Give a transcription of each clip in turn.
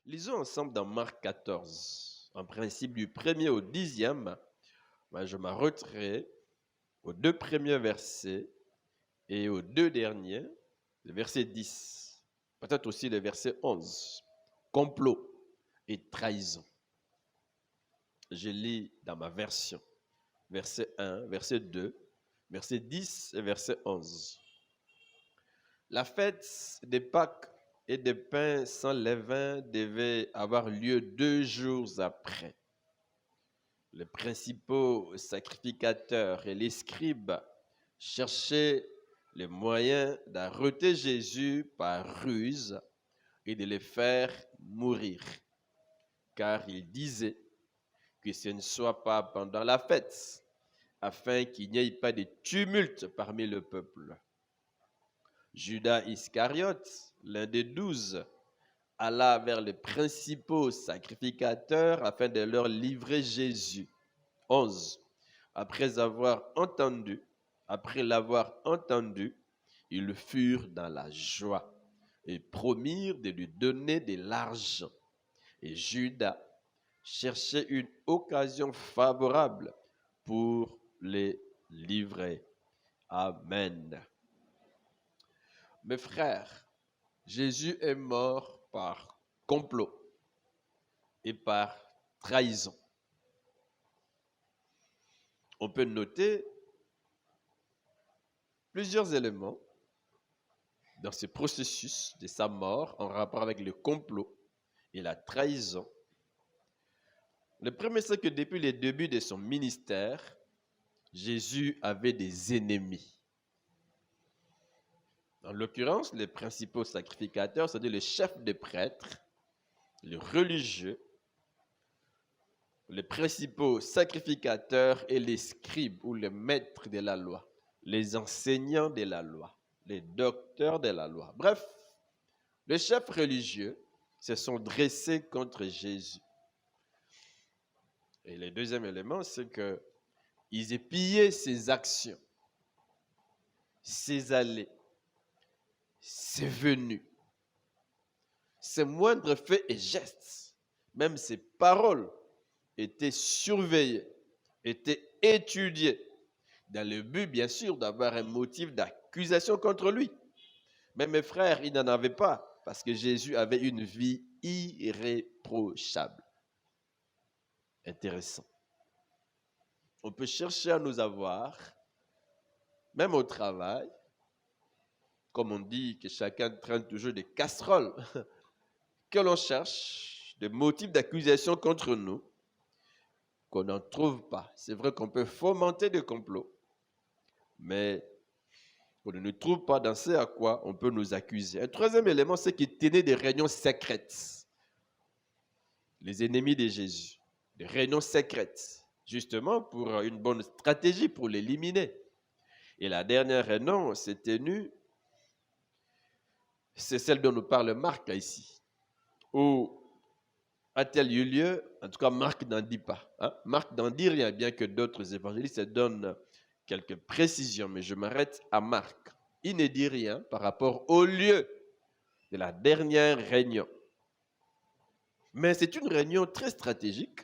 Lisons ensemble dans Marc 14. En principe, du 1er au 10e, je m'arrêterai aux deux premiers versets et aux deux derniers, le verset 10, peut-être aussi le verset 11. Complot et trahison. Je lis dans ma version, verset 1, verset 2, verset 10 et verset 11. La fête des Pâques et des pains sans levain devait avoir lieu 2 jours après. Les principaux sacrificateurs et les scribes cherchaient les moyens d'arrêter Jésus par ruse et de le faire mourir, car ils disaient que ce ne soit pas pendant la fête, afin qu'il n'y ait pas de tumulte parmi le peuple. Judas Iscariote, l'un des 12, alla vers les principaux sacrificateurs afin de leur livrer Jésus. 11. Après l'avoir entendu, ils furent dans la joie et promirent de lui donner de l'argent. Et Judas cherchait une occasion favorable pour les livrer. Amen. Mes frères, Jésus est mort par complot et par trahison. On peut noter plusieurs éléments dans ce processus de sa mort en rapport avec le complot et la trahison. Le premier, c'est que depuis le début de son ministère, Jésus avait des ennemis. En l'occurrence, les principaux sacrificateurs, c'est-à-dire les chefs des prêtres, les religieux, les principaux sacrificateurs et les scribes ou les maîtres de la loi, les enseignants de la loi, les docteurs de la loi. Bref, les chefs religieux se sont dressés contre Jésus. Et le deuxième élément, c'est qu'ils épiaient ses actions, ses allées, ses venues, ses moindres faits et gestes, même ses paroles étaient surveillées, étaient étudiées, dans le but, bien sûr, d'avoir un motif d'accusation contre lui. Mais mes frères, ils n'en avaient pas, parce que Jésus avait une vie irréprochable. Intéressant. On peut chercher à nous avoir, même au travail, comme on dit que chacun traîne toujours des casseroles, que l'on cherche des motifs d'accusation contre nous, qu'on n'en trouve pas. C'est vrai qu'on peut fomenter des complots, mais on ne nous trouve pas dans ce à quoi on peut nous accuser. Un troisième élément, c'est qu'ils tenaient des réunions secrètes. Les ennemis de Jésus, des réunions secrètes, justement pour une bonne stratégie pour l'éliminer. Et la dernière réunion s'est tenue, c'est celle dont nous parle Marc là, ici. Où a-t-elle eu lieu? En tout cas, Marc n'en dit pas. Marc n'en dit rien, bien que d'autres évangélistes donnent quelques précisions, mais je m'arrête à Marc. Il ne dit rien par rapport au lieu de la dernière réunion. Mais c'est une réunion très stratégique.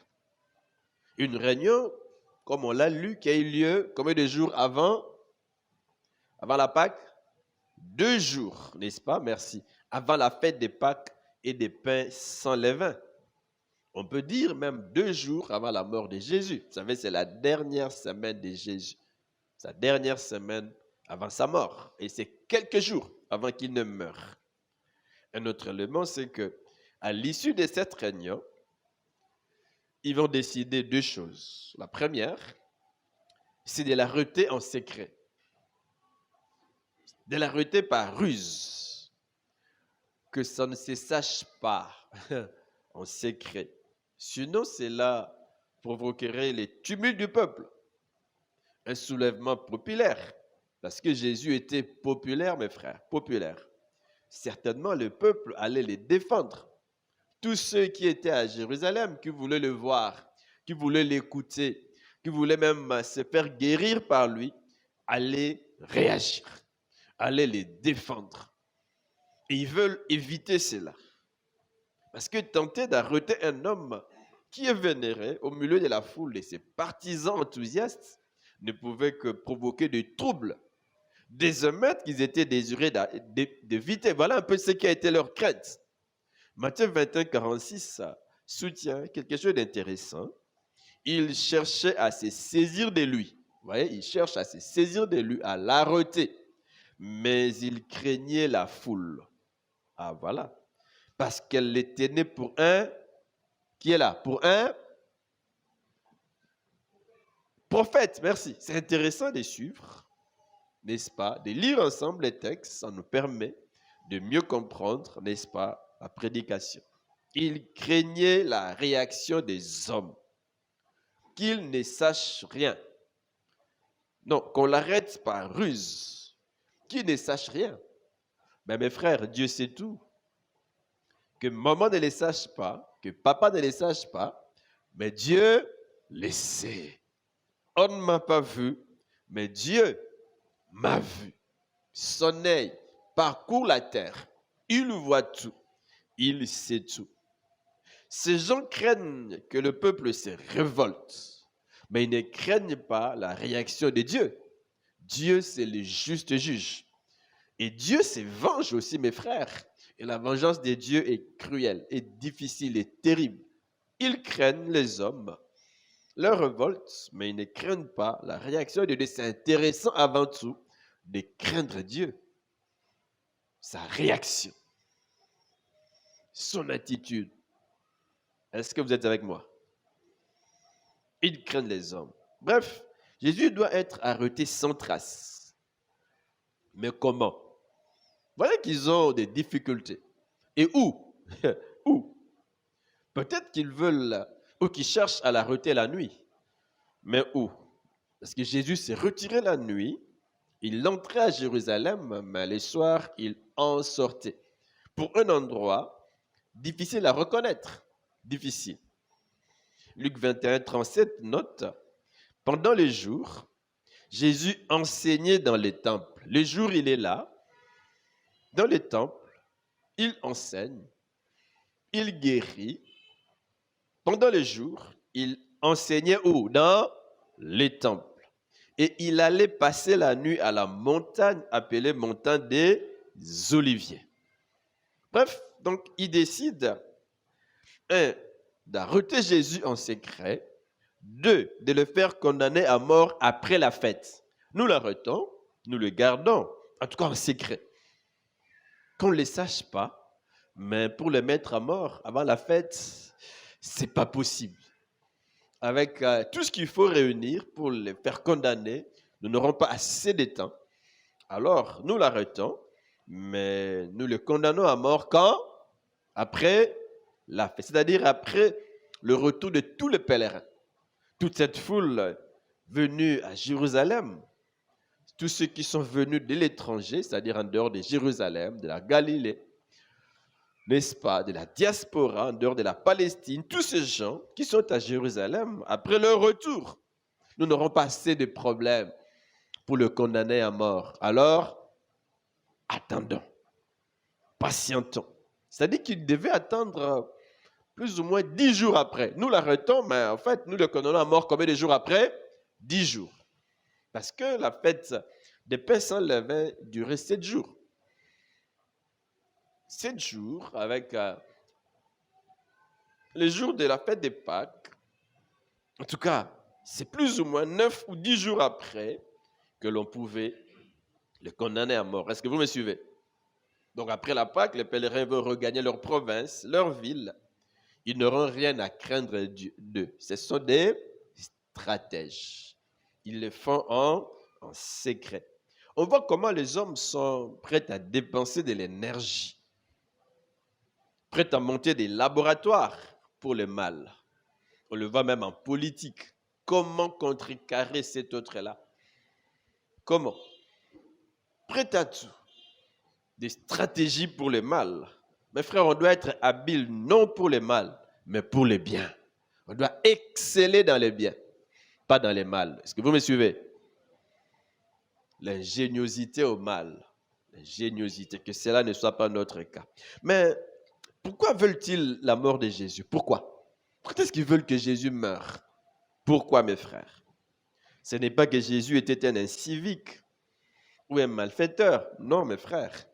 Une réunion, comme on l'a lu, qui a eu lieu combien de jours avant la Pâque? 2 jours, n'est-ce pas? Merci. Avant la fête des Pâques et des pains sans levain. On peut dire même 2 jours avant la mort de Jésus. Vous savez, c'est la dernière semaine de Jésus. Sa dernière semaine avant sa mort. Et c'est quelques jours avant qu'il ne meure. Un autre élément, c'est qu'à l'issue de cette réunion, ils vont décider 2 choses. La première, c'est de l'arrêter en secret. De l'arrêter par ruse. Que ça ne se sache pas en secret. Sinon, cela provoquerait les tumultes du peuple. Un soulèvement populaire. Parce que Jésus était populaire, mes frères, populaire. Certainement, le peuple allait les défendre. Tous ceux qui étaient à Jérusalem, qui voulaient le voir, qui voulaient l'écouter, qui voulaient même se faire guérir par lui, allaient réagir, allaient les défendre. Et ils veulent éviter cela. Parce que tenter d'arrêter un homme qui est vénéré au milieu de la foule et ses partisans enthousiastes ne pouvait que provoquer des troubles, des émeutes qu'ils étaient désirés d'éviter. Voilà un peu ce qui a été leur crainte. Matthieu 21, 46 soutient quelque chose d'intéressant. Il cherchait à se saisir de lui. Vous voyez, il cherche à se saisir de lui, à l'arrêter. Mais il craignait la foule. Ah voilà. Parce qu'elle les tenait pour un, qui est là? Pour un prophète. Merci. C'est intéressant de suivre, n'est-ce pas? De lire ensemble les textes, ça nous permet de mieux comprendre, n'est-ce pas, la prédication. Il craignait la réaction des hommes, qu'ils ne sachent rien. Non, qu'on l'arrête par ruse, qu'ils ne sachent rien. Mais mes frères, Dieu sait tout. Que maman ne les sache pas, que papa ne les sache pas, mais Dieu les sait. On ne m'a pas vu, mais Dieu m'a vu. Son œil parcourt la terre. Il voit tout. Il sait tout. Ces gens craignent que le peuple se révolte, mais ils ne craignent pas la réaction de Dieu. Dieu, c'est le juste juge. Et Dieu se venge aussi, mes frères. Et la vengeance de Dieu est cruelle, est difficile, et terrible. Ils craignent les hommes, leur révolte, mais ils ne craignent pas la réaction de Dieu. C'est intéressant avant tout de craindre Dieu. Sa réaction, son attitude. Est-ce que vous êtes avec moi? Ils craignent les hommes. Bref, Jésus doit être arrêté sans trace. Mais comment? Voilà qu'ils ont des difficultés. Et où? Où? Peut-être qu'ils veulent ou qu'ils cherchent à l'arrêter la nuit. Mais où? Parce que Jésus s'est retiré la nuit. Il entrait à Jérusalem, mais le soir, il en sortait. Pour un endroit difficile à reconnaître. Difficile. Luc 21, 37 note, pendant les jours, Jésus enseignait dans les temples. Le jour, il est là, dans les temples, il enseigne, il guérit. Pendant les jours, il enseignait où? Dans les temples. Et il allait passer la nuit à la montagne appelée montagne des Oliviers. Bref, donc il décide, un, d'arrêter Jésus en secret, deux, de le faire condamner à mort après la fête. Nous l'arrêtons, nous le gardons, en tout cas en secret. Qu'on ne le sache pas, mais pour le mettre à mort avant la fête, c'est pas possible. Avec tout ce qu'il faut réunir pour le faire condamner, nous n'aurons pas assez de temps. Alors, nous l'arrêtons, mais nous le condamnons à mort quand? Après la fête, c'est-à-dire après le retour de tous les pèlerins. Toute cette foule venue à Jérusalem, tous ceux qui sont venus de l'étranger, c'est-à-dire en dehors de Jérusalem, de la Galilée, n'est-ce pas, de la diaspora, en dehors de la Palestine, tous ces gens qui sont à Jérusalem, après leur retour, nous n'aurons pas assez de problèmes pour le condamner à mort. Alors, attendons, patientons. C'est-à-dire qu'il devait attendre plus ou moins 10 jours après. Nous l'arrêtons, mais en fait, nous le condamnons à mort combien de jours après? 10 jours. Parce que la fête des pains sans levain durait 7 jours. 7 jours avec les jours de la fête des Pâques. En tout cas, c'est plus ou moins 9 ou 10 jours après que l'on pouvait le condamner à mort. Est-ce que vous me suivez? Donc après la Pâque, les pèlerins vont regagner leur province, leur ville. Ils n'auront rien à craindre d'eux. Ce sont des stratèges. Ils le font en secret. On voit comment les hommes sont prêts à dépenser de l'énergie, prêts à monter des laboratoires pour le mal. On le voit même en politique. Comment contrecarrer cet autre-là? Comment? Prêt à tout. Des stratégies pour le mal. Mes frères, on doit être habile non pour le mal, mais pour le bien. On doit exceller dans le bien, pas dans le mal. Est-ce que vous me suivez? L'ingéniosité au mal. L'ingéniosité, que cela ne soit pas notre cas. Mais Pourquoi veulent-ils la mort de Jésus? Pourquoi? Pourquoi est-ce qu'ils veulent que Jésus meure? Pourquoi, mes frères? Ce n'est pas que Jésus était un incivique ou un malfaiteur. Non, mes frères.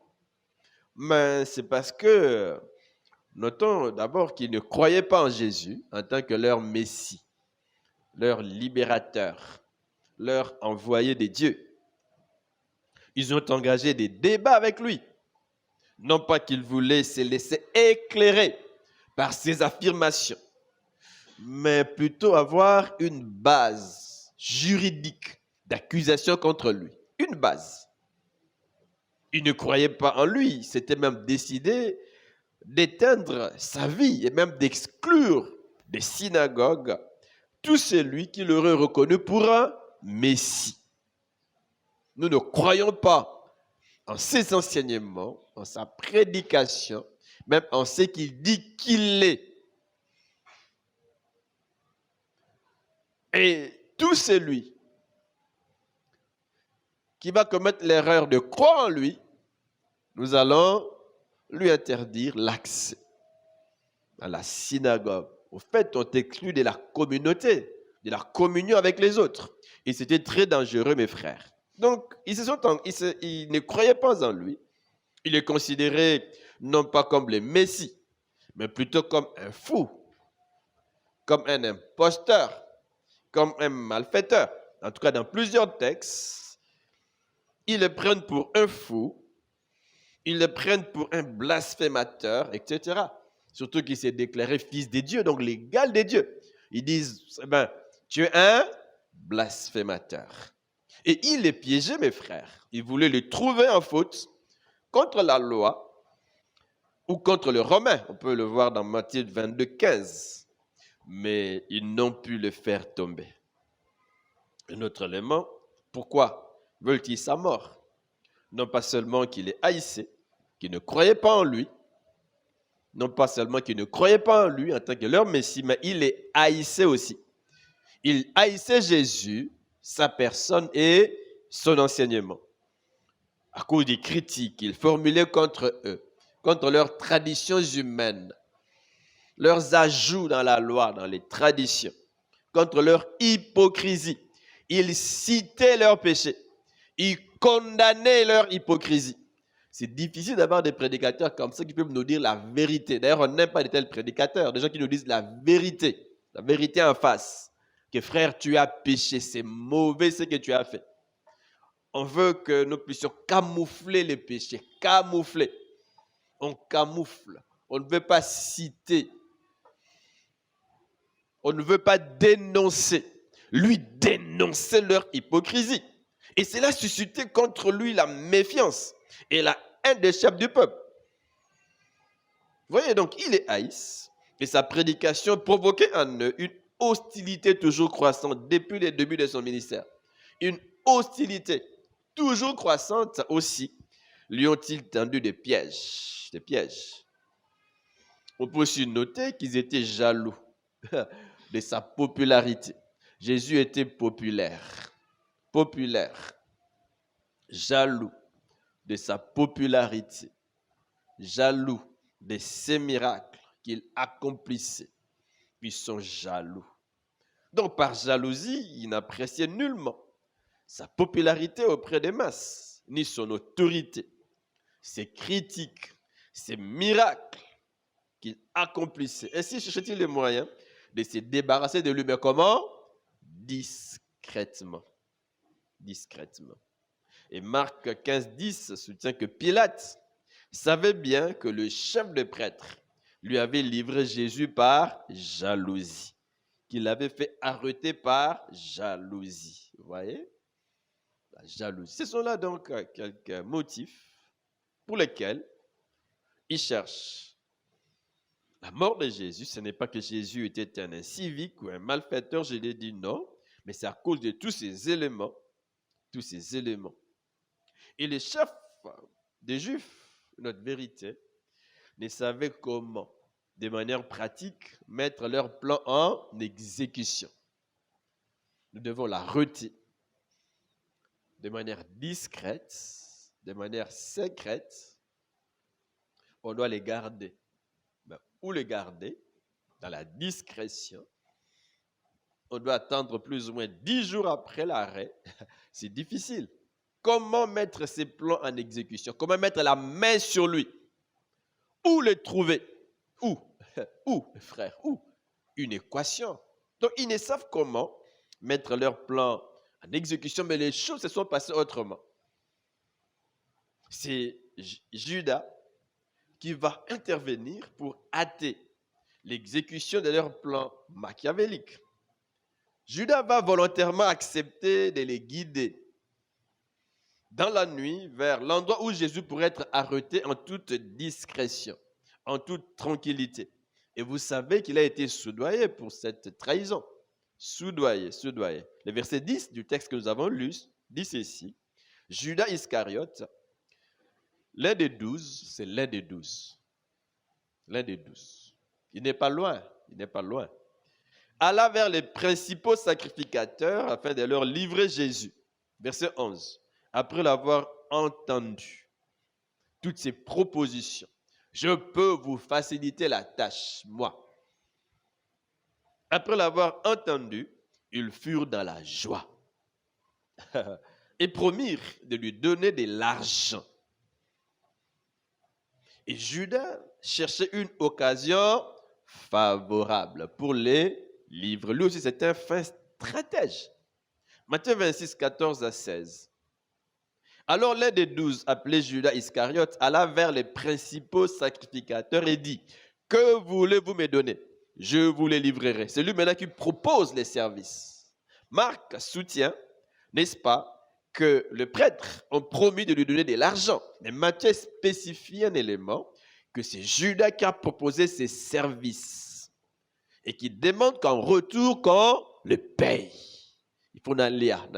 Mais c'est parce que, notons d'abord qu'ils ne croyaient pas en Jésus en tant que leur Messie, leur libérateur, leur envoyé de Dieu. Ils ont engagé des débats avec lui. Non pas qu'ils voulaient se laisser éclairer par ses affirmations, mais plutôt avoir une base juridique d'accusation contre lui. Une base. Ils ne croyaient pas en lui, s'étaient même décidé d'éteindre sa vie et même d'exclure des synagogues tout celui qui l'aurait reconnu pour un Messie. Nous ne croyons pas en ses enseignements, en sa prédication, même en ce qu'il dit qu'il est. Et tout celui qui va commettre l'erreur de croire en lui, nous allons lui interdire l'accès à la synagogue. Au fait, on t'exclut de la communauté, de la communion avec les autres. Et c'était très dangereux, mes frères. Donc, ils ne croyaient pas en lui. Ils le considéraient non pas comme le Messie, mais plutôt comme un fou, comme un imposteur, comme un malfaiteur. En tout cas, dans plusieurs textes, ils le prennent pour un fou, ils le prennent pour un blasphémateur, etc. Surtout qu'il s'est déclaré fils de Dieu, donc l'égal de Dieu. Ils disent, tu es un blasphémateur. Et il les piégeait, mes frères. Ils voulaient le trouver en faute contre la loi ou contre le Romain. On peut le voir dans Matthieu 22, 15. Mais ils n'ont pu le faire tomber. Un autre élément, pourquoi veulent-ils sa mort? Non pas seulement qu'il est haïssé, qu'il ne croyait pas en lui, non pas seulement qu'il ne croyait pas en lui en tant que leur Messie, mais il est haïssé aussi. Il haïssait Jésus, sa personne et son enseignement. À cause des critiques qu'il formulait contre eux, contre leurs traditions humaines, leurs ajouts dans la loi, dans les traditions, contre leur hypocrisie. Il citait leurs péchés. Il condamnait leur hypocrisie. C'est difficile d'avoir des prédicateurs comme ça qui peuvent nous dire la vérité. D'ailleurs, on n'aime pas de tels prédicateurs, des gens qui nous disent la vérité en face. Que frère, tu as péché, c'est mauvais ce que tu as fait. On veut que nous puissions camoufler les péchés, camoufler. On camoufle. On ne veut pas citer. On ne veut pas dénoncer. Lui dénoncer leur hypocrisie. Et cela suscitait contre lui la méfiance et la haine des chefs du peuple. Vous voyez, donc il est haïs et sa prédication provoquait en eux une hostilité toujours croissante depuis les débuts de son ministère. Une hostilité toujours croissante aussi lui ont-ils tendu des pièges. Des pièges. On peut aussi noter qu'ils étaient jaloux de sa popularité. Jésus était populaire, jaloux de sa popularité, jaloux de ses miracles qu'il accomplissait. Ils sont jaloux. Donc par jalousie, ils n'appréciaient nullement sa popularité auprès des masses, ni son autorité, ses critiques, ses miracles qu'il accomplissait. Ainsi cherchait-il les moyens de se débarrasser de lui. Mais comment? Discrètement. Discrètement. Et Marc 15, 10 soutient que Pilate savait bien que le chef des prêtres lui avait livré Jésus par jalousie, qu'il l'avait fait arrêter par jalousie. Vous voyez? La jalousie. Ce sont là donc quelques motifs pour lesquels il cherche la mort de Jésus. Ce n'est pas que Jésus était un incivique ou un malfaiteur, je l'ai dit, non, mais c'est à cause de tous ces éléments. Tous ces éléments. Et les chefs des Juifs, notre vérité, ne savaient comment, de manière pratique, mettre leur plan en exécution. Nous devons l'arrêter de manière discrète, de manière secrète. On doit les garder ou le garder dans la discrétion. On doit attendre plus ou moins 10 jours après l'arrêt. C'est difficile. Comment mettre ses plans en exécution? Comment mettre la main sur lui? Où le trouver? Où? Où, frère? Où? Une équation. Donc, ils ne savent comment mettre leur plan en exécution, mais les choses se sont passées autrement. C'est Judas qui va intervenir pour hâter l'exécution de leur plan machiavélique. Judas va volontairement accepter de les guider dans la nuit vers l'endroit où Jésus pourrait être arrêté en toute discrétion, en toute tranquillité. Et vous savez qu'il a été soudoyé pour cette trahison. Soudoyé. Le verset 10 du texte que nous avons lu dit ceci. Judas Iscariote, l'un des 12, c'est l'un des 12. L'un des 12. Il n'est pas loin. Alla vers les principaux sacrificateurs afin de leur livrer Jésus. Verset 11. Après l'avoir entendu, toutes ces propositions, je peux vous faciliter la tâche, moi. Après l'avoir entendu, ils furent dans la joie et promirent de lui donner de l'argent. Et Judas cherchait une occasion favorable pour les livrer. Lui aussi, c'était un fin stratège. Matthieu 26, 14 à 16. Alors l'un des 12, appelé Judas Iscariote, alla vers les principaux sacrificateurs et dit, « Que voulez-vous me donner? Je vous les livrerai. » C'est lui maintenant qui propose les services. Marc soutient, n'est-ce pas, que les prêtres ont promis de lui donner de l'argent. Mais Matthieu spécifie un élément, que c'est Judas qui a proposé ses services et qui demande qu'en retour, qu'on le paye. Il faut nalia.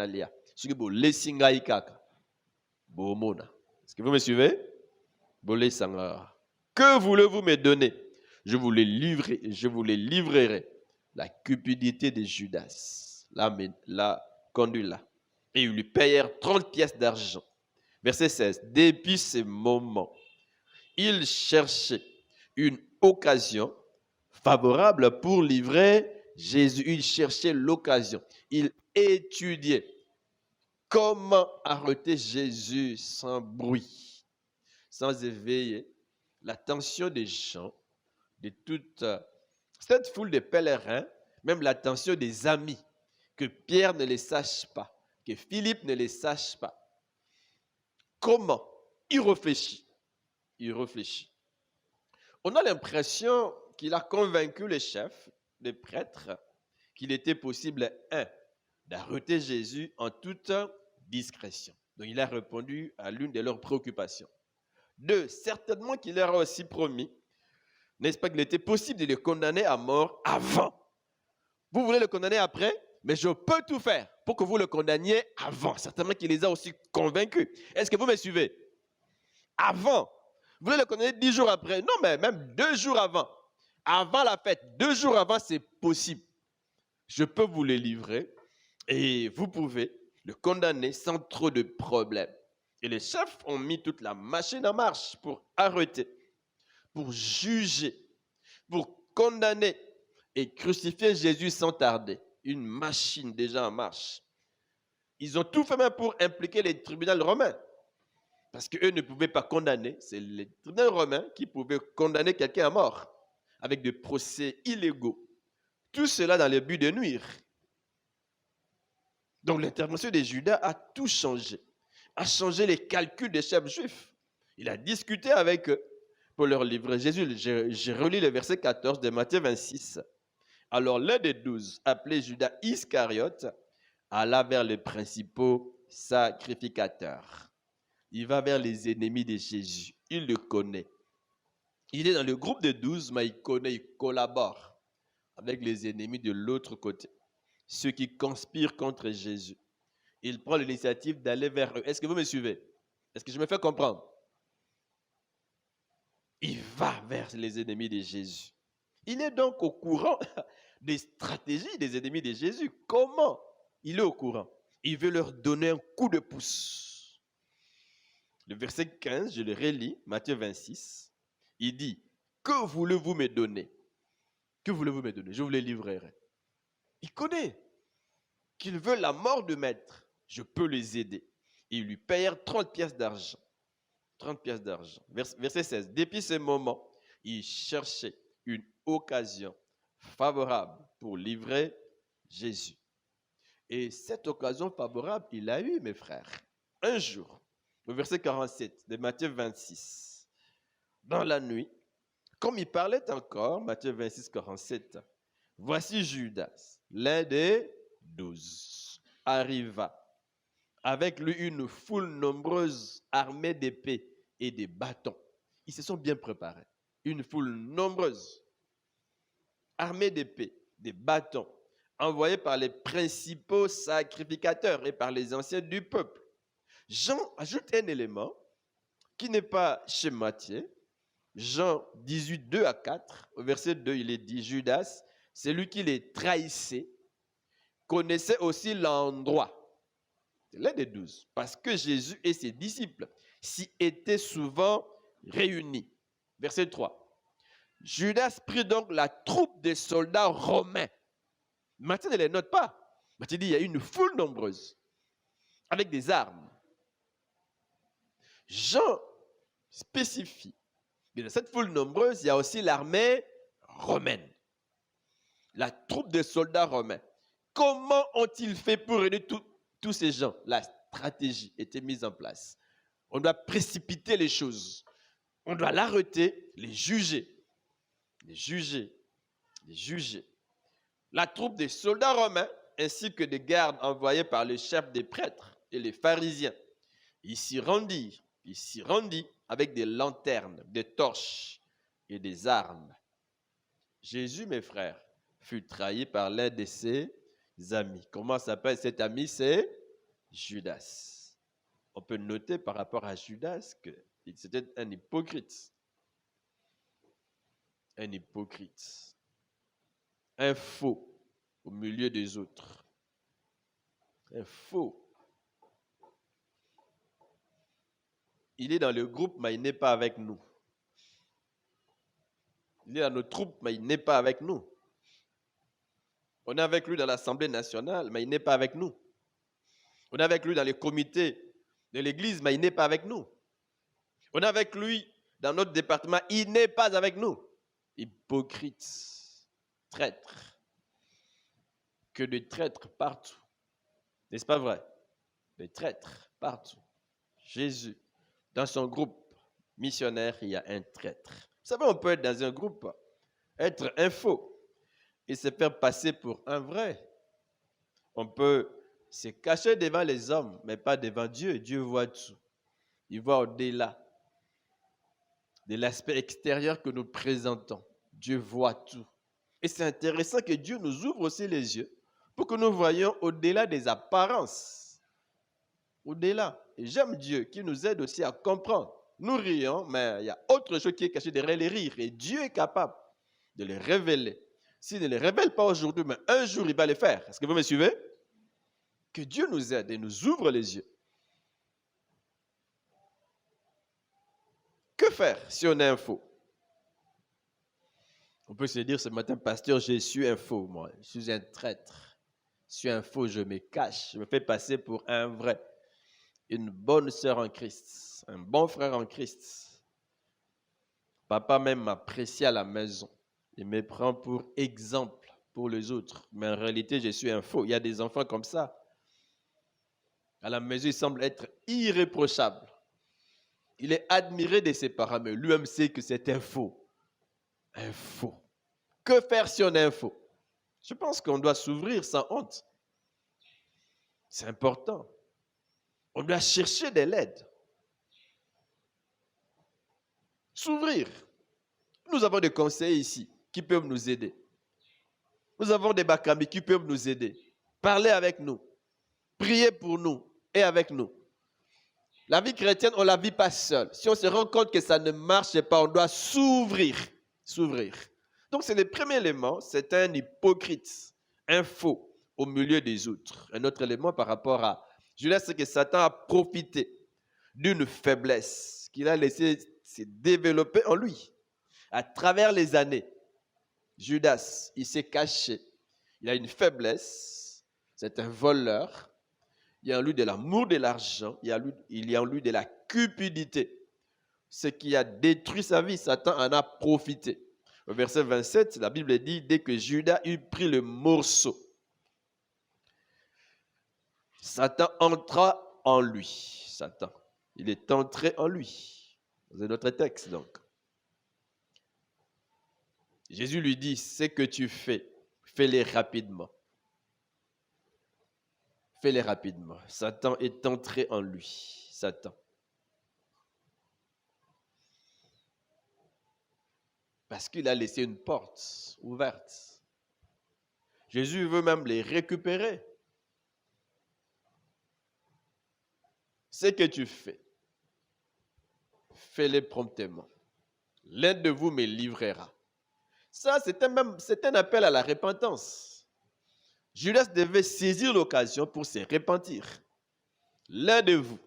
Ce que vous laissez est-ce que vous me suivez? Que voulez-vous me donner? Je vous les livrerai. La cupidité de Judas l'a conduit là. Et ils lui payèrent 30 pièces d'argent. Verset 16. Depuis ce moment, il cherchait une occasion favorable pour livrer Jésus. Il cherchait l'occasion. Il étudiait comment arrêter Jésus sans bruit, sans éveiller l'attention des gens, de toute cette foule de pèlerins, même l'attention des amis, que Pierre ne les sache pas, que Philippe ne les sache pas. Comment? Il réfléchit. On a l'impression qu'il a convaincu les chefs, les prêtres, qu'il était possible, d'arrêter Jésus en toute discrétion. Donc, il a répondu à l'une de leurs préoccupations. 2, certainement qu'il leur a aussi promis, n'est-ce pas, qu'il était possible de le condamner à mort avant. Vous voulez le condamner après, mais je peux tout faire pour que vous le condamniez avant. Certainement qu'il les a aussi convaincus. Est-ce que vous me suivez? Avant. Vous voulez le condamner 10 jours après? Non, mais même 2 jours avant. Avant la fête, 2 jours avant, c'est possible. Je peux vous le livrer et vous pouvez le condamner sans trop de problèmes. Et les chefs ont mis toute la machine en marche pour arrêter, pour juger, pour condamner et crucifier Jésus sans tarder. Une machine déjà en marche. Ils ont tout fait même pour impliquer les tribunaux romains. Parce qu'eux ne pouvaient pas condamner. C'est les tribunaux romains qui pouvaient condamner quelqu'un à mort avec des procès illégaux. Tout cela dans le but de nuire. Donc l'intervention de Judas a tout changé. A changé les calculs des chefs juifs. Il a discuté avec eux pour leur livrer Jésus. J'ai relu le verset 14 de Matthieu 26. Alors l'un des 12, appelé Judas Iscariote, alla vers les principaux sacrificateurs. Il va vers les ennemis de Jésus. Il le connaît. Il est dans le groupe de 12, mais il connaît, il collabore avec les ennemis de l'autre côté. Ceux qui conspirent contre Jésus. Il prend l'initiative d'aller vers eux. Est-ce que vous me suivez? Est-ce que je me fais comprendre? Il va vers les ennemis de Jésus. Il est donc au courant des stratégies des ennemis de Jésus. Comment? Il est au courant. Il veut leur donner un coup de pouce. Le verset 15, je le relis, Matthieu 26. Il dit, Que voulez-vous me donner? Que voulez-vous me donner? Je vous les livrerai. Il connaît qu'il veut la mort de maître. Je peux les aider. Ils lui payèrent 30 pièces d'argent. 30 pièces d'argent. Verset 16. Depuis ce moment, il cherchait une occasion favorable pour livrer Jésus. Et cette occasion favorable, il l'a eu, mes frères. Un jour, au verset 47 de Matthieu 26, dans la nuit, comme il parlait encore, Matthieu 26, 47, voici Judas, l'un des 12, arriva. Avec lui une foule nombreuse armée d'épées et de bâtons. Ils se sont bien préparés. Une foule nombreuse armée d'épées, de bâtons, envoyés par les principaux sacrificateurs et par les anciens du peuple. Jean ajoute un élément qui n'est pas chez Matthieu. Jean 18, 2 à 4, au verset 2, il est dit, Judas, celui qui les trahissait, connaissait aussi l'endroit. C'est l'un des 12, parce que Jésus et ses disciples s'y étaient souvent réunis. Verset 3. Judas prit donc la troupe des soldats romains. Matthieu ne les note pas. Matthieu dit il y a une foule nombreuse, avec des armes. Jean spécifie que dans cette foule nombreuse, il y a aussi l'armée romaine. La troupe des soldats romains. Comment ont-ils fait pour aider tous ces gens? La stratégie était mise en place. On doit précipiter les choses. On doit l'arrêter, les juger. Les juger. Les juger. La troupe des soldats romains, ainsi que des gardes envoyés par le chef des prêtres et les pharisiens, ils s'y rendirent avec des lanternes, des torches et des armes. Jésus, mes frères, fut trahi par l'un de ses amis. Comment s'appelle cet ami? C'est Judas. On peut noter par rapport à Judas que c'était un hypocrite. Un hypocrite. Un faux au milieu des autres. Un faux. Il est dans le groupe, mais il n'est pas avec nous. Il est dans nos troupes, mais il n'est pas avec nous. On est avec lui dans l'Assemblée nationale, mais il n'est pas avec nous. On est avec lui dans les comités de l'Église, mais il n'est pas avec nous. On est avec lui dans notre département, il n'est pas avec nous. Hypocrite, traître. Que de traîtres partout. N'est-ce pas vrai? Des traîtres partout. Jésus, dans son groupe missionnaire, il y a un traître. Vous savez, on peut être dans un groupe, être un faux et se faire passer pour un vrai. On peut se cacher devant les hommes, mais pas devant Dieu. Dieu voit tout. Il voit au-delà de l'aspect extérieur que nous présentons. Dieu voit tout. Et c'est intéressant que Dieu nous ouvre aussi les yeux pour que nous voyions au-delà des apparences. Au-delà. Et j'aime Dieu qui nous aide aussi à comprendre. Nous rions, mais il y a autre chose qui est cachée derrière les rires. Et Dieu est capable de les révéler. S'il ne les révèle pas aujourd'hui, mais un jour, il va les faire. Est-ce que vous me suivez? Que Dieu nous aide et nous ouvre les yeux. Que faire si on est un faux? On peut se dire ce matin, pasteur, je suis un faux, moi. Je suis un traître. Je suis un faux, je me cache. Je me fais passer pour un vrai. Une bonne sœur en Christ. Un bon frère en Christ. Papa même m'apprécie à la maison. Il me prend pour exemple pour les autres. Mais en réalité, je suis un faux. Il y a des enfants comme ça. À la maison, il semble être irréprochable. Il est admiré de ses parents, mais lui-même sait que c'est un faux. Un faux. Que faire si on est un faux? Je pense qu'on doit s'ouvrir sans honte. C'est important. On doit chercher de l'aide. S'ouvrir. Nous avons des conseillers ici qui peuvent nous aider. Nous avons des bakami qui peuvent nous aider. Parler avec nous. Prier pour nous et avec nous. La vie chrétienne, on ne la vit pas seule. Si on se rend compte que ça ne marche pas, on doit s'ouvrir. S'ouvrir. Donc, c'est le premier élément, c'est un hypocrite, un faux au milieu des autres. Un autre élément par rapport à Judas, c'est que Satan a profité d'une faiblesse qu'il a laissé se développer en lui. À travers les années, Judas, il s'est caché. Il a une faiblesse. C'est un voleur. Il y a en lui de l'amour de l'argent. Il y a en lui de la cupidité. Ce qui a détruit sa vie, Satan en a profité. Au verset 27, la Bible dit, dès que Judas eut pris le morceau, Satan entra en lui. Satan, il est entré en lui. C'est notre texte donc. Jésus lui dit, ce que tu fais, fais-les rapidement. Fais-les rapidement. Satan est entré en lui. Satan. Parce qu'il a laissé une porte ouverte. Jésus veut même les récupérer. Ce que tu fais, fais-le promptement. L'un de vous me livrera. Ça, c'est un appel à la repentance. Judas devait saisir l'occasion pour se repentir. L'un de vous.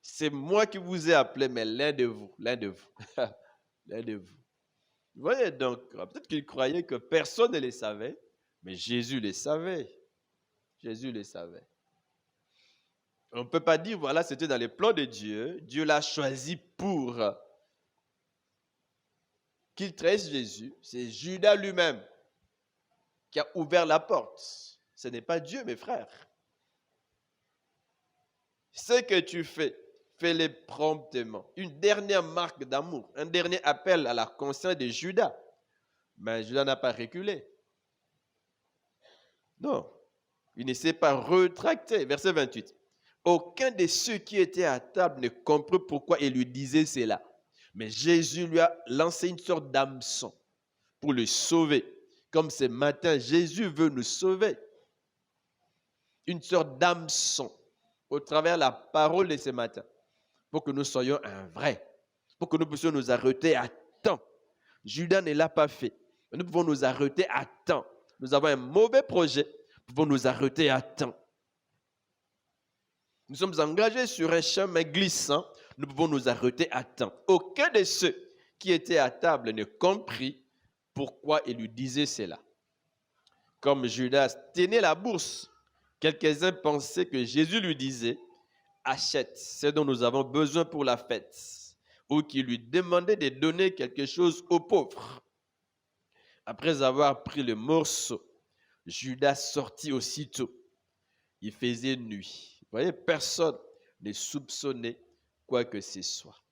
C'est moi qui vous ai appelé, mais l'un de vous. L'un de vous. L'un de vous. Vous voyez donc, peut-être qu'il croyait que personne ne le savait, mais Jésus le savait. Jésus le savait. On ne peut pas dire, voilà, c'était dans les plans de Dieu. Dieu l'a choisi pour qu'il trahisse Jésus. C'est Judas lui-même qui a ouvert la porte. Ce n'est pas Dieu, mes frères. Ce que tu fais, fais-le promptement. Une dernière marque d'amour, un dernier appel à la conscience de Judas. Mais Judas n'a pas reculé. Non, il ne s'est pas retracté. Verset 28. Aucun de ceux qui étaient à table ne comprit pourquoi il lui disait cela. Mais Jésus lui a lancé une sorte d'hameçon pour le sauver. Comme ce matin, Jésus veut nous sauver. Une sorte d'hameçon au travers de la parole de ce matin. Pour que nous soyons un vrai. Pour que nous puissions nous arrêter à temps. Judas ne l'a pas fait. Nous pouvons nous arrêter à temps. Nous avons un mauvais projet. Nous pouvons nous arrêter à temps. Nous sommes engagés sur un chemin glissant. Nous pouvons nous arrêter à temps. Aucun de ceux qui étaient à table ne comprit pourquoi il lui disait cela. Comme Judas tenait la bourse, quelques-uns pensaient que Jésus lui disait « Achète ce dont nous avons besoin pour la fête » ou qu'il lui demandait de donner quelque chose aux pauvres. Après avoir pris le morceau, Judas sortit aussitôt. Il faisait nuit. Vous voyez, personne ne soupçonnait quoi que ce soit.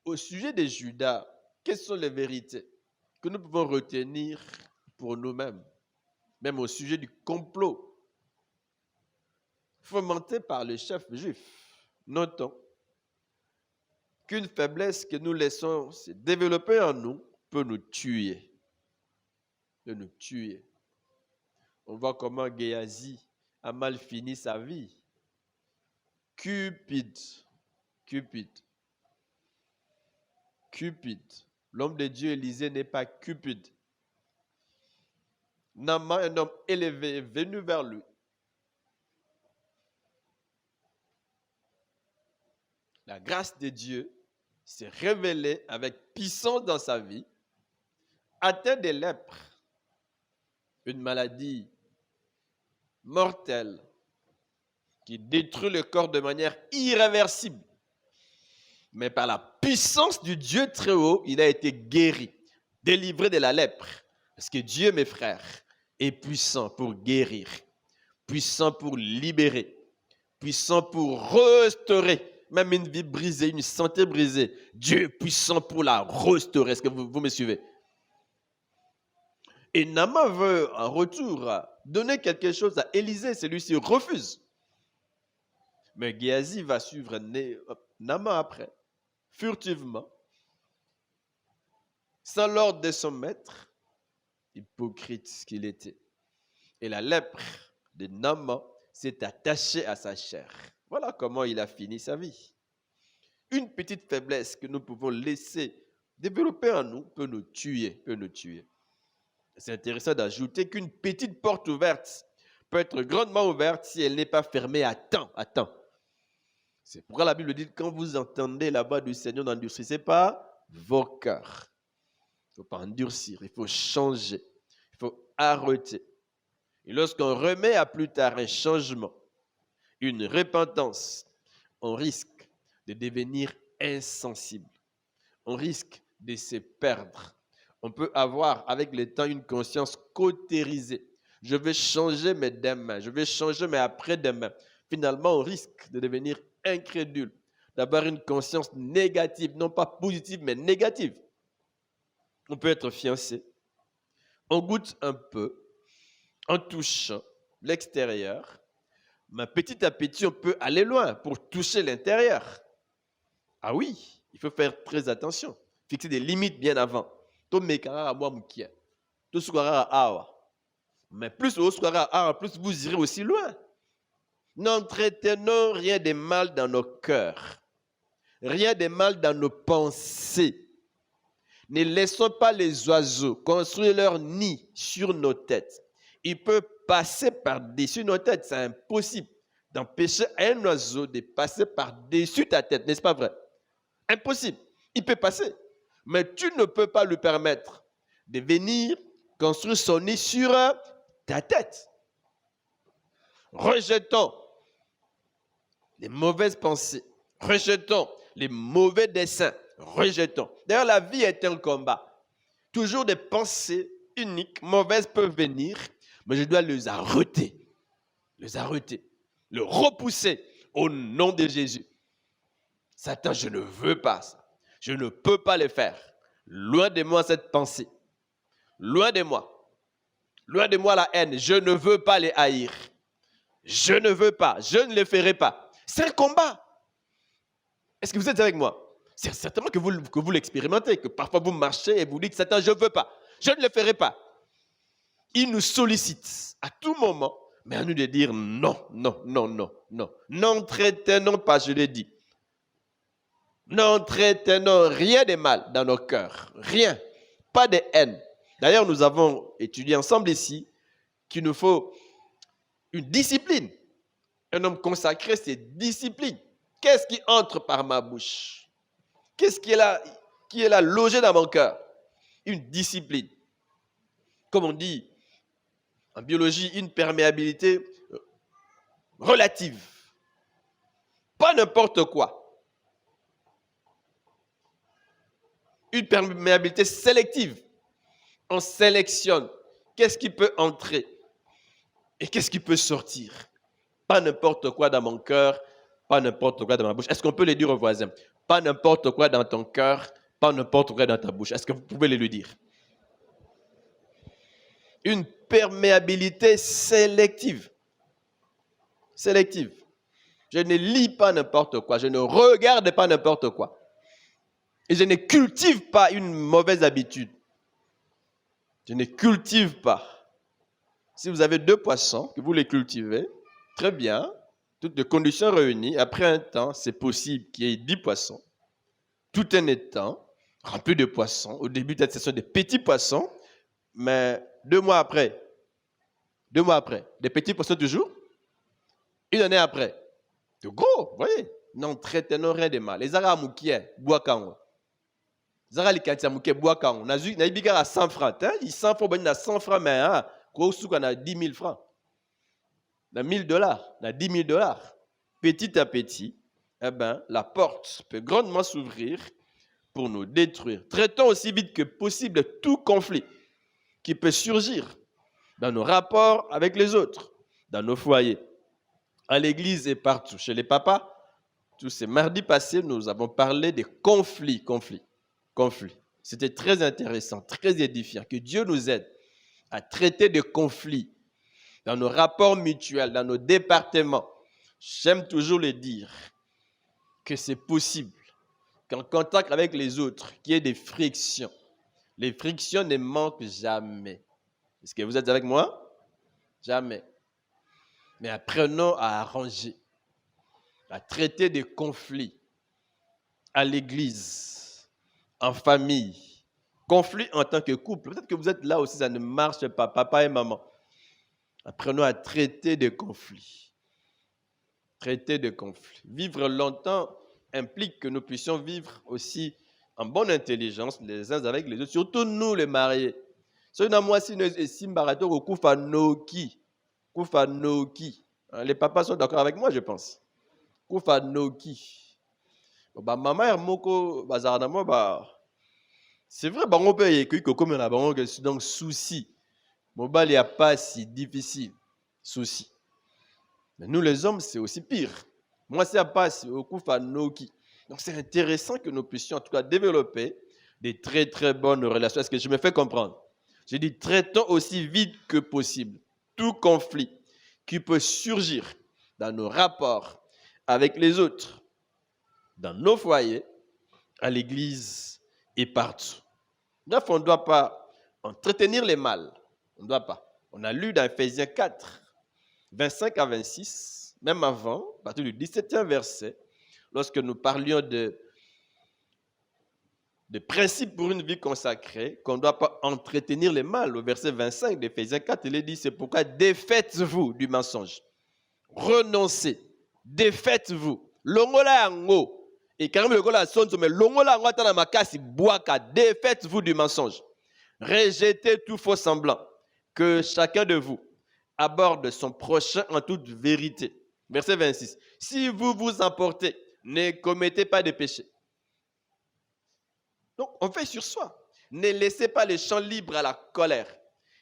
Au sujet de Judas, quelles sont les vérités que nous pouvons retenir pour nous-mêmes, même au sujet du complot fomenté par le chef juif? Notons qu'une faiblesse que nous laissons se développer en nous peut nous tuer. Peut nous tuer. On voit comment Géasi a mal fini sa vie. Cupide. L'homme de Dieu, Élisée, n'est pas cupide. Naaman, un homme élevé, est venu vers lui. La grâce de Dieu s'est révélée avec puissance dans sa vie. Atteint de lèpre, une maladie mortelle qui détruit le corps de manière irréversible. Mais par la puissance du Dieu très haut, il a été guéri, délivré de la lèpre. Parce que Dieu, mes frères, est puissant pour guérir, puissant pour libérer, puissant pour restaurer. Même une vie brisée, une santé brisée, Dieu est puissant pour la restaurer. Est-ce que vous me suivez? Et Naaman veut en retour donner quelque chose à Élisée. Celui-ci refuse. Mais Géasi va suivre Naaman après, furtivement, sans l'ordre de son maître, hypocrite qu'il était. Et la lèpre de Naaman s'est attachée à sa chair. Voilà comment il a fini sa vie. Une petite faiblesse que nous pouvons laisser développer en nous peut nous tuer. C'est intéressant d'ajouter qu'une petite porte ouverte peut être grandement ouverte si elle n'est pas fermée à temps. C'est pourquoi la Bible dit que quand vous entendez la voix du Seigneur, n'endurcissez pas vos cœurs. Il ne faut pas endurcir, il faut changer, il faut arrêter. Et lorsqu'on remet à plus tard un changement, une repentance, on risque de devenir insensible. On risque de se perdre. On peut avoir avec le temps une conscience cautérisée. Je vais changer, mais demain. Je vais changer, mais après-demain. Finalement, on risque de devenir incrédule, d'avoir une conscience négative, non pas positive, mais négative. On peut être fiancé. On goûte un peu en touchant l'extérieur, mais petit à petit, on peut aller loin pour toucher l'intérieur. Ah oui, il faut faire très attention. Fixer des limites bien avant. Mais plus plus vous irez aussi loin. N'entretenons rien de mal dans nos cœurs. Rien de mal dans nos pensées. Ne laissons pas les oiseaux construire leur nid sur nos têtes. Ils peuvent passer par-dessus nos têtes. C'est impossible d'empêcher un oiseau de passer par-dessus ta tête. N'est-ce pas vrai? Impossible. Il peut passer. Mais tu ne peux pas lui permettre de venir construire son nid sur ta tête. Rejetons les mauvaises pensées. Rejetons les mauvais desseins. Rejetons. D'ailleurs, la vie est un combat. Toujours des pensées uniques, mauvaises peuvent venir, mais je dois les arrêter. Les arrêter. Le repousser au nom de Jésus. Satan, je ne veux pas ça. Je ne peux pas le faire. Loin de moi cette pensée. Loin de moi. Loin de moi la haine. Je ne veux pas les haïr. Je ne veux pas. Je ne les ferai pas. C'est un combat. Est-ce que vous êtes avec moi? C'est certainement que vous l'expérimentez, que parfois vous marchez et vous dites, Satan, je ne veux pas. Je ne le ferai pas. Il nous sollicite à tout moment, mais à nous de dire non, non, non, non, non. N'entretenons pas, je l'ai dit. N'entretenons rien de mal dans nos cœurs. Rien. Pas de haine. D'ailleurs, nous avons étudié ensemble ici qu'il nous faut une discipline. Un homme consacré, c'est discipline. Qu'est-ce qui entre par ma bouche? Qu'est-ce qui est là logé dans mon cœur? Une discipline. Comme on dit en biologie, une perméabilité relative. Pas n'importe quoi. Une perméabilité sélective. On sélectionne qu'est-ce qui peut entrer et qu'est-ce qui peut sortir. Pas n'importe quoi dans mon cœur, pas n'importe quoi dans ma bouche. Est-ce qu'on peut le dire aux voisins? Pas n'importe quoi dans ton cœur, pas n'importe quoi dans ta bouche. Est-ce que vous pouvez le lui dire? Une perméabilité sélective. Sélective. Je ne lis pas n'importe quoi, je ne regarde pas n'importe quoi. Et je ne cultive pas une mauvaise habitude. Je ne cultive pas. Si vous avez 2 poissons, que vous les cultivez, très bien, toutes les conditions réunies, après un temps, c'est possible qu'il y ait 10 poissons. Tout un étang rempli de poissons. Au début, peut-être ce sont des petits poissons, mais 2 mois après, des petits poissons toujours. Une année après, de gros, vous voyez. N'entretenons rien de mal. Les Arabes moukiens, bois-quand. Les Arabes les moukiens, bois-quand. On a vu, il y a 100 francs. Ils 100 francs, il y a 100 francs, mais quoi, on a 10 000 francs. On a 1 000 $, on a 10 000 $. Petit à petit, eh ben, la porte peut grandement s'ouvrir pour nous détruire. Traitons aussi vite que possible tout conflit qui peut surgir dans nos rapports avec les autres, dans nos foyers, à l'église et partout. Chez les papas, tous ces mardis passés, nous avons parlé des conflits. C'était très intéressant, très édifiant. Que Dieu nous aide à traiter des conflits dans nos rapports mutuels, dans nos départements. J'aime toujours le dire que c'est possible qu'en contact avec les autres, qu'il y ait des frictions. Les frictions ne manquent jamais. Est-ce que vous êtes avec moi? Jamais. Mais apprenons à arranger, à traiter des conflits à l'église, en famille, conflits en tant que couple. Peut-être que vous êtes là aussi, ça ne marche pas, papa et maman. Apprenons à traiter des conflits. Traiter des conflits. Vivre longtemps implique que nous puissions vivre aussi en bonne intelligence les uns avec les autres, surtout nous les mariés. Ceux dans moi, si nous simbarato au Kufanoki. Kufanoki. Les papas sont d'accord avec moi, je pense. Kufanoki. Bah, maman, moko, bazarana, bah, c'est vrai, bah, on peut y écrire comme on a donc souci. Mobile, il n'y a pas si difficile. Souci. Mais nous, les hommes, c'est aussi pire. Moi, c'est pas au Kufanoki. Donc, c'est intéressant que nous puissions, en tout cas, développer des très, très bonnes relations. Est-ce que je me fais comprendre? Je dis, traitons aussi vite que possible tout conflit qui peut surgir dans nos rapports avec les autres, dans nos foyers, à l'église et partout. Bref, on ne doit pas entretenir les mâles. On ne doit pas. On a lu dans Ephésiens 4, 25 à 26, même avant, à partir du 17e verset, lorsque nous parlions de principes pour une vie consacrée, qu'on ne doit pas entretenir les mâles. Au verset 25 d'Éphésiens 4, il est dit, c'est pourquoi défaites-vous du mensonge. Renoncez. Défaites-vous. Longola yango. Et quand même le gola sonso, mais longola yango atana makasi boaka. Défaites-vous du mensonge. Rejetez tout faux semblant. Que chacun de vous aborde son prochain en toute vérité. Verset 26. Si vous vous emportez, ne commettez pas de péché. Donc, on fait sur soi. Ne laissez pas les champs libres à la colère.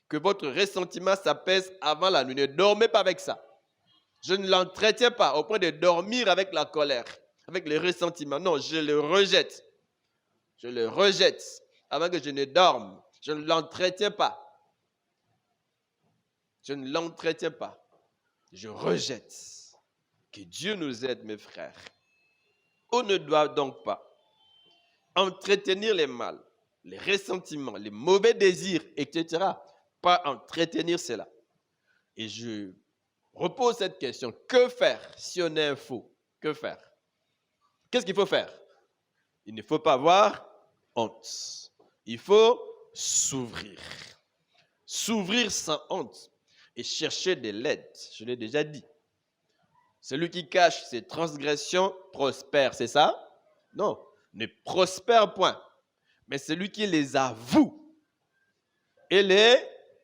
Que votre ressentiment s'apaise avant la nuit. Ne dormez pas avec ça. Je ne l'entretiens pas au point de dormir avec la colère, avec les ressentiments. Non, je le rejette. Je le rejette avant que je ne dorme. Je ne l'entretiens pas. Je ne l'entretiens pas. Je rejette. Que Dieu nous aide, mes frères. On ne doit donc pas entretenir les mal, les ressentiments, les mauvais désirs, etc. Pas entretenir cela. Et je repose cette question. Que faire si on est un faux? Que faire? Qu'est-ce qu'il faut faire? Il ne faut pas avoir honte. Il faut s'ouvrir. S'ouvrir sans honte et chercher de l'aide. Je l'ai déjà dit. Celui qui cache ses transgressions prospère, c'est ça? Non, ne prospère point. Mais celui qui les avoue et les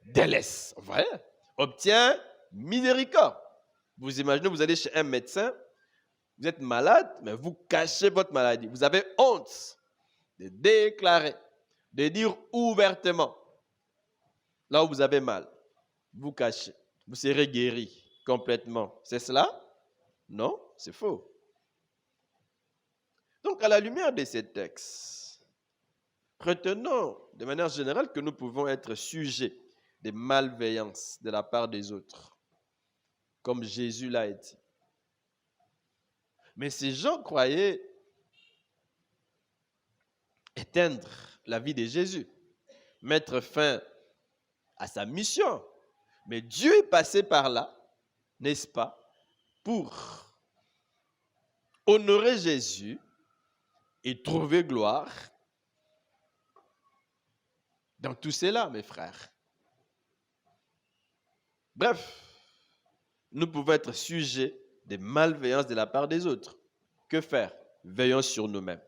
délaisse, voilà, obtient miséricorde. Vous imaginez, vous allez chez un médecin, vous êtes malade, mais vous cachez votre maladie. Vous avez honte de déclarer, de dire ouvertement, là où vous avez mal, vous cachez. Vous serez guéri complètement. C'est cela? Non, c'est faux. Donc, à la lumière de ces textes, retenons de manière générale que nous pouvons être sujets de malveillance de la part des autres, comme Jésus l'a été. Mais ces gens croyaient éteindre la vie de Jésus, mettre fin à sa mission. Mais Dieu est passé par là, n'est-ce pas, pour honorer Jésus et trouver gloire dans tout cela, mes frères. Bref, nous pouvons être sujets de malveillance de la part des autres. Que faire? Veillons sur nous-mêmes.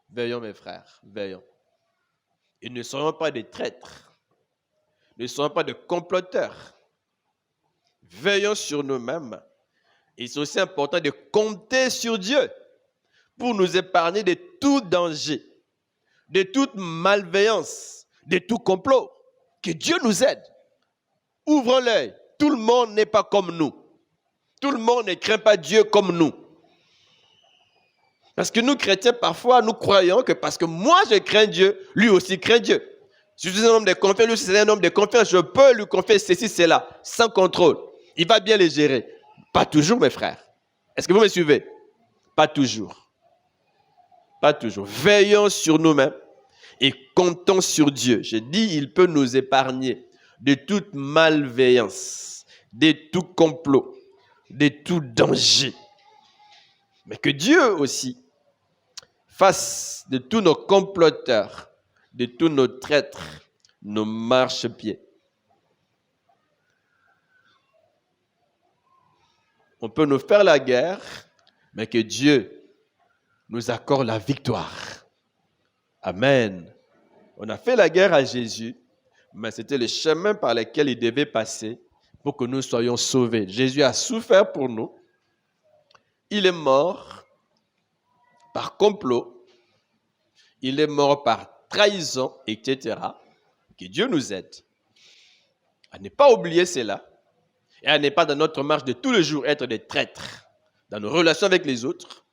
Veillons, mes frères, veillons. Et ne soyons pas des traîtres. Ne soyons pas de comploteurs. Veillons sur nous-mêmes. Et c'est aussi important de compter sur Dieu pour nous épargner de tout danger, de toute malveillance, de tout complot. Que Dieu nous aide. Ouvrons l'œil. Tout le monde n'est pas comme nous. Tout le monde ne craint pas Dieu comme nous. Parce que nous, chrétiens, parfois, nous croyons que parce que moi, je crains Dieu, lui aussi craint Dieu. Si je suis un homme de confiance, lui aussi c'est un homme de confiance, je peux lui confier ceci, cela, sans contrôle. Il va bien les gérer. Pas toujours, mes frères. Est-ce que vous me suivez? Pas toujours. Pas toujours. Veillons sur nous-mêmes et comptons sur Dieu. Je dis, il peut nous épargner de toute malveillance, de tout complot, de tout danger. Mais que Dieu aussi fasse de tous nos comploteurs, de tous nos traîtres, nos marchepieds. On peut nous faire la guerre, mais que Dieu nous accorde la victoire. Amen. On a fait la guerre à Jésus, mais c'était le chemin par lequel il devait passer pour que nous soyons sauvés. Jésus a souffert pour nous. Il est mort par complot. Il est mort par trahison, etc. Que Dieu nous aide à ne pas oublier cela et à ne pas dans notre marche de tous les jours être des traîtres dans nos relations avec les autres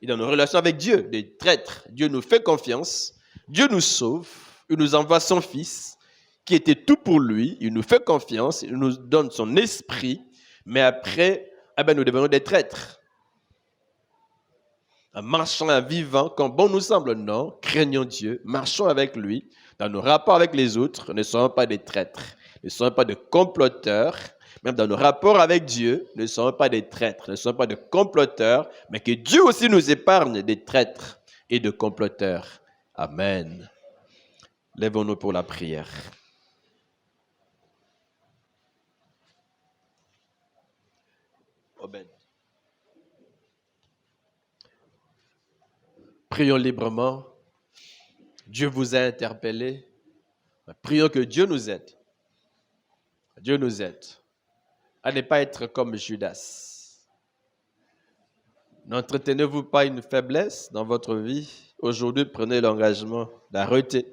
et dans nos relations avec Dieu, des traîtres. Dieu nous fait confiance, Dieu nous sauve, il nous envoie son Fils qui était tout pour lui, il nous fait confiance, il nous donne son esprit, mais après, nous devenons des traîtres. En marchant, en vivant, comme bon nous semble, non, craignons Dieu, marchons avec lui, dans nos rapports avec les autres, ne soyons pas des traîtres, ne soyons pas de comploteurs, même dans nos rapports avec Dieu, ne soyons pas des traîtres, ne soyons pas de comploteurs, mais que Dieu aussi nous épargne des traîtres et de comploteurs. Amen. Lèvons-nous pour la prière. Amen. Prions librement. Dieu vous a interpellé. Prions que Dieu nous aide. Dieu nous aide à ne pas être comme Judas. N'entretenez-vous pas une faiblesse dans votre vie? Aujourd'hui, prenez l'engagement d'arrêter.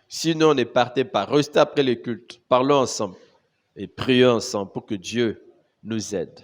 Sinon, ne partez pas. Restez après le culte. Parlons ensemble et prions ensemble pour que Dieu nous aide.